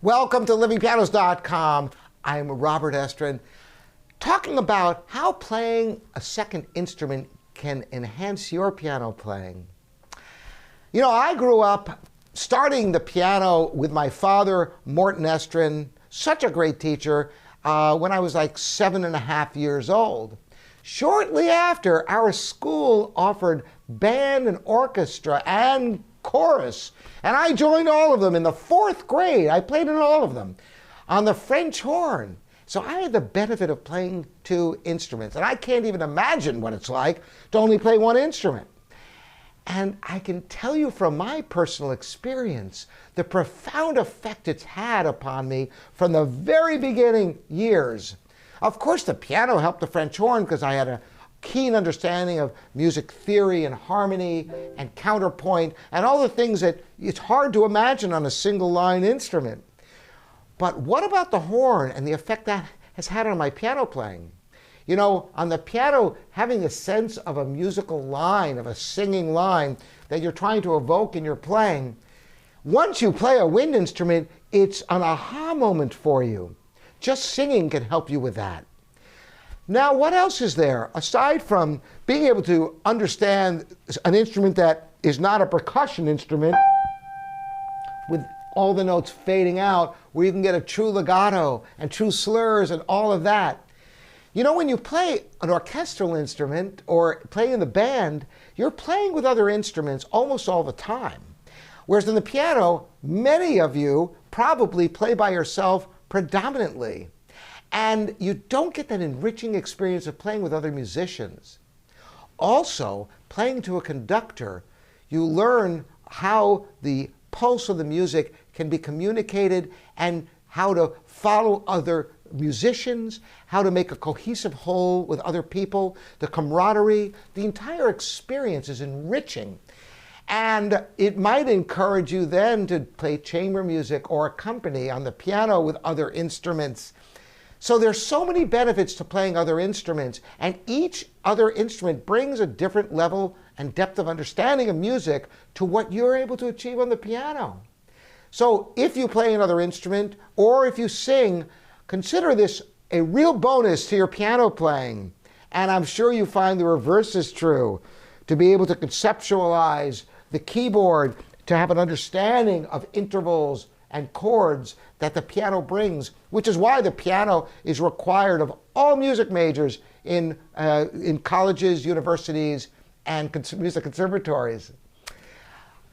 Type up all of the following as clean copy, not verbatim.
Welcome to livingpianos.com. I'm Robert Estrin, talking about how playing a second instrument can enhance your piano playing. You know, I grew up starting the piano with my father, Morton Estrin, such a great teacher, when I was like 7.5 years old. Shortly after, our school offered band and orchestra and chorus, and I joined all of them in the 4th grade. I played in all of them on the French horn. So I had the benefit of playing 2 instruments, and I can't even imagine what it's like to only play 1 instrument. And I can tell you from my personal experience the profound effect it's had upon me from the very beginning years. Of course, the piano helped the French horn because I had a keen understanding of music theory and harmony and counterpoint and all the things that it's hard to imagine on a single line instrument. But what about the horn and the effect that has had on my piano playing? You know, on the piano, having a sense of a musical line, of a singing line that you're trying to evoke in your playing, once you play a wind instrument, it's an aha moment for you. Just singing can help you with that. Now, what else is there? Aside from being able to understand an instrument that is not a percussion instrument, with all the notes fading out, where you can get a true legato and true slurs and all of that. You know, when you play an orchestral instrument or play in the band, you're playing with other instruments almost all the time. Whereas in the piano, many of you probably play by yourself predominantly. And you don't get that enriching experience of playing with other musicians. Also, playing to a conductor, you learn how the pulse of the music can be communicated and how to follow other musicians, how to make a cohesive whole with other people, the camaraderie. The entire experience is enriching. And it might encourage you then to play chamber music or accompany on the piano with other instruments. So there's so many benefits to playing other instruments, and each other instrument brings a different level and depth of understanding of music to what you're able to achieve on the piano. So if you play another instrument or if you sing, consider this a real bonus to your piano playing. And I'm sure you find the reverse is true, to be able to conceptualize the keyboard, to have an understanding of intervals and chords that the piano brings, which is why the piano is required of all music majors in colleges, universities, and music conservatories.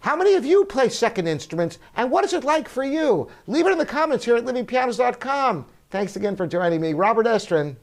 How many of you play second instruments, and what is it like for you? Leave it in the comments here at livingpianos.com. Thanks again for joining me, Robert Estrin.